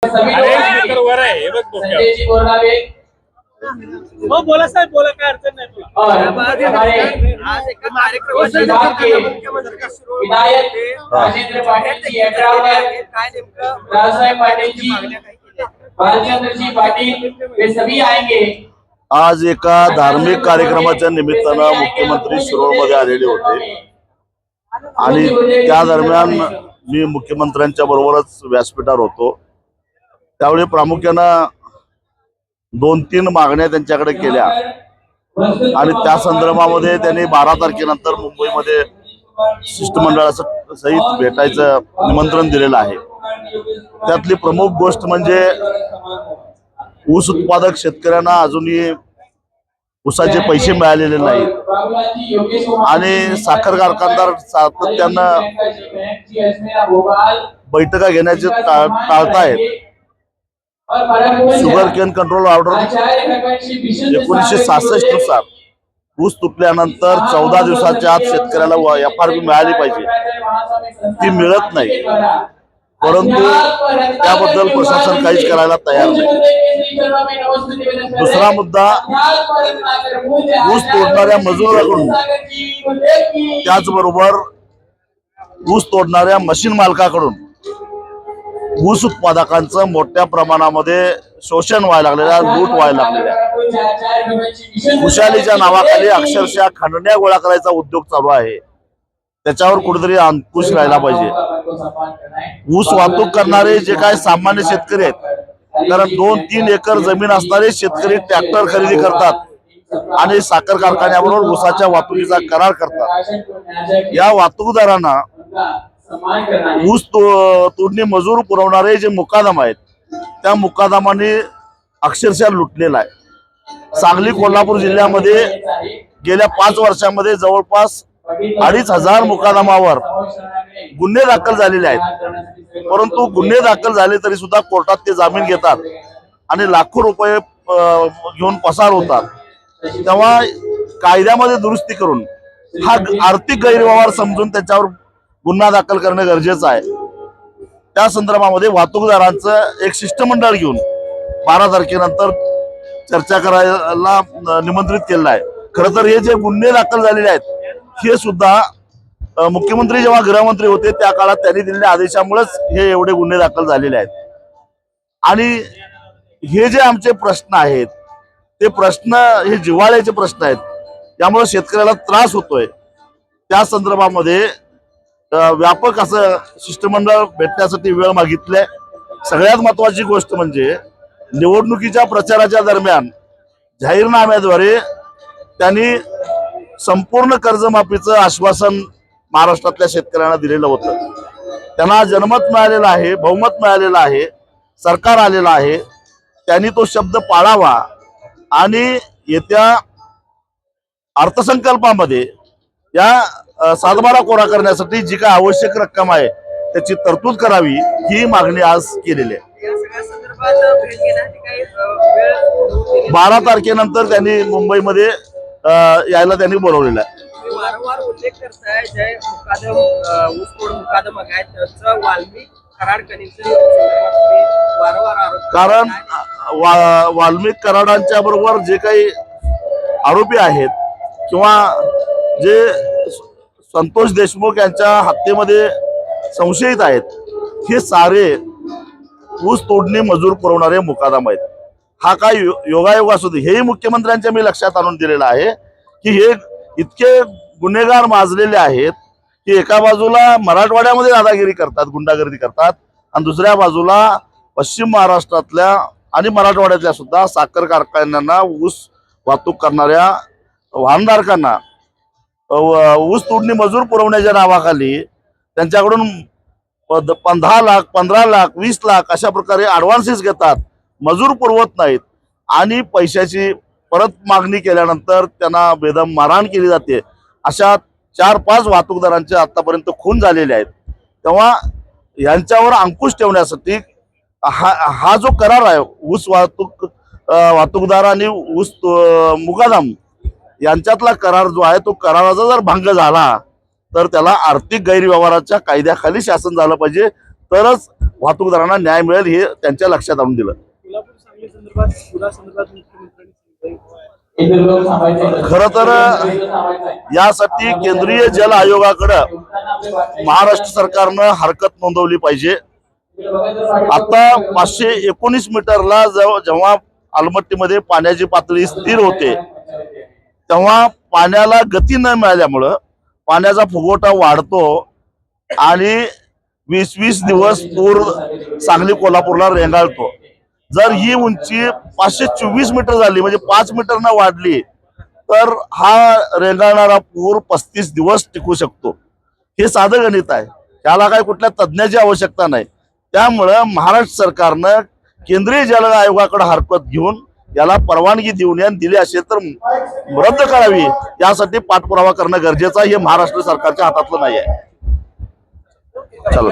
हो बोला साहेब, बोला, काय अडचण नाही विधायक राजेंद्र पाटील जी राजसाहेब पाटील जी भालचंद्र जी पाटील वे सभी आएंगे। आज एका धार्मिक कार्यक्रमाच्या निमित्तानं मुख्यमंत्री शिरोळमध्ये आलेले होते आणि त्या दरम्यान मी मुख्यमंत्र्यांच्या बरोबरच व्यासपीठावर होतो। त्यावेळी प्रामुख्यानं 2-3 मागण्या त्यांच्याकडे केल्या आणि त्या संदर्भामध्ये त्यांनी 12 तारखेनंतर मुंबईमध्ये शिष्टमंडळाचं सहित भेटायचं निमंत्रण दिलेलं आहे। त्यातली प्रमुख गोष्ट म्हणजे ऊस उत्पादक शेतकऱ्यांना अजूनही ऊसाचे पैसे मिळालेले नाहीत आणि साखर कारखानदार सातत्यानं बैठका घेण्याचे टाळतायत। शुगर केन कंट्रोल ऑर्डर 1966 नुसार ऊस तुटल्यानंतर 14 दिवसाच्या आत शेतकऱ्याला FRP मिळाली पाहिजे, ती मिळत नाही। परंतु त्याबद्दल प्रशासन काहीच करायला तयार नाही। दुसरा मुद्दा, ऊस तोडणाऱ्या मजुराकडून त्याचबरोबर ऊस तोडणाऱ्या मशीन मालकाकडून ऊस उत्पादकांचं मोठ्या प्रमाणामध्ये शोषण व्हायला लागलेलं, लूट व्हायला लागलेल्या, खुशालीच्या नावाखाली अक्षरशः खंडण्या गोळा करायचा उद्योग चालू आहे। त्याच्यावर कुठेतरी अंकुश राहिला पाहिजे। ऊस वाहतूक करणारे जे काय सामान्य शेतकरी आहेत, कारण 2-3 एकर जमीन असणारे शेतकरी ट्रॅक्टर खरेदी करतात आणि साखर कारखान्याबरोबर ऊसाच्या वाहतुकीचा करार करतात। या वाहतूकदारांना ऊस तोडणी मजूर पुरवणारे जे मुकादम आहेत, त्या मुकादमाने अक्षरशः लुटलेला आहे। सांगली कोल्हापूर जिल्ह्यामध्ये गेल्या 5 वर्षांमध्ये जवळपास 2,500 मुकादमावर गुन्हे दाखल झालेले आहेत। परंतु गुन्हे दाखल झाले तरी सुद्धा कोर्टात ते जामीन घेतात आणि लाखो रुपये घेऊन पसार होतात। तेव्हा कायद्यामध्ये दुरुस्ती करून हा आर्थिक गैरव्यवहार समजून त्याच्यावर गुन्हा दाखल करणं गरजेचं आहे। त्या संदर्भामध्ये वाहतूकदारांचं एक शिष्टमंडळ घेऊन 12 तारखेनंतर चर्चा करायला निमंत्रित केलेलं आहे। खरं तर हे जे गुन्हे दाखल झालेले आहेत, हे सुद्धा मुख्यमंत्री जेव्हा गृहमंत्री होते त्या काळात त्यांनी दिलेल्या आदेशामुळेच हे एवढे गुन्हे दाखल झालेले आहेत। आणि हे जे आमचे प्रश्न आहेत, ते प्रश्न हे जिव्हाळ्याचे प्रश्न आहेत, त्यामुळे शेतकऱ्याला त्रास होतोय। त्या संदर्भामध्ये व्यापक असं शिष्टमंडळ भेटण्यासाठी वेळ मागितलाय। सगळ्यात महत्वाची गोष्ट म्हणजे निवडणुकीच्या प्रचाराच्या दरम्यान जाहीरनाम्याद्वारे त्यांनी संपूर्ण कर्जमाफीचं आश्वासन महाराष्ट्रातल्या शेतकऱ्यांना दिलेलं होतं। त्यांना जनमत मिळालेलं आहे, बहुमत मिळालेलं आहे, सरकार आलेलं आहे। त्यांनी तो शब्द पाळावा आणि येत्या अर्थसंकल्पामध्ये या सातबारा कोरा करण्यासाठी जी काय आवश्यक रक्कम आहे त्याची तरतूद करावी, ही मागणी आज केलेली आहे। 12 तारखेनंतर त्यांनी मुंबईमध्ये यायला त्यांनी बोलवलेलं आहे। वारंवार उल्लेख करताय जे मुकादम ऊसतोड मुकादम आहे त्याचं वाल्मिक कराड कारण वाल्मिक कराडांच्या बरोबर जे काही आरोपी आहेत किंवा जे संतोष देशमुख यांच्या हत्येमध्ये संशयित आहेत, हे सारे ऊस तोडणी मजूर पुरवणारे मुकादम आहेत। हा काय योगायोग असू दे, हेही मुख्यमंत्र्यांच्या मी लक्षात आणून दिलेलं आहे की हे इतके गुन्हेगार माजलेले आहेत की एका बाजूला मराठवाड्यामध्ये दादागिरी करतात, गुंडागर्दी करतात, आणि दुसऱ्या बाजूला पश्चिम महाराष्ट्रातल्या आणि मराठवाड्यातल्या सुद्धा साखर कारखान्यांना ऊस वाहतूक करणाऱ्या वाहनधारकांना ऊस तोडणी मजूर पुरवण्याच्या नावाखाली त्यांच्याकडून 10 लाख, 15 लाख, 20 लाख अशा प्रकारे ॲडव्हान्सेस घेतात, मजूर पुरवत नाहीत आणि पैशाची परत मागणी केल्यानंतर त्यांना बेदम मारहाण केली जाते। अशा 4-5 वाहतूकदारांचे आतापर्यंत खून झालेले आहेत। तेव्हा यांच्यावर अंकुश ठेवण्यासाठी हा जो करार आहे, ऊस वाहतूकदार आणि ऊस मुकादम यांच्यातला करार जो आहे, तो कराराचा जर भंग झाला तर त्याला आर्थिक गैरव्यवहाराच्या कायद्याखाली शासन झालं पाहिजे, तरच वाहतूकदारांना न्याय मिळेल हे त्यांच्या लक्षात आणून दिलं. कोल्हापूर सांगली संदर्भात पुरासंदर्भात मुख्यमंत्र्यांनी खरं तर यासाठी केंद्रीय जल आयोगाकडे महाराष्ट्र सरकारनं हरकत नोंदवली पाहिजे. आता 519 मीटरला जेव्हा आलमट्टीमध्ये पाण्याची पातळी स्थिर होते तेव्हा पाण्याला गती न मिळाल्यामुळं पाण्याचा फुगवटा वाढतो आणि 20-20 दिवस पूर सांगली कोल्हापूरला रेंगाळतो. जर ही उंची 524 मीटर झाली म्हणजे 5 मीटरनं वाढली तर हा रेंगाळणारा पूर 35 दिवस टिकू शकतो. हे साधं गणित आहे, त्याला काय कुठल्या तज्ज्ञाची आवश्यकता नाही. त्यामुळं महाराष्ट्र सरकारनं केंद्रीय जल आयोगाकडे हरकत घेऊन याला परवानगी देऊन दिली असेल तर रद्द करावी. यासाठी पाठपुरावा करणं गरजेचं आहे. हे महाराष्ट्र सरकारच्या हातातलं नाही आहे. चलो.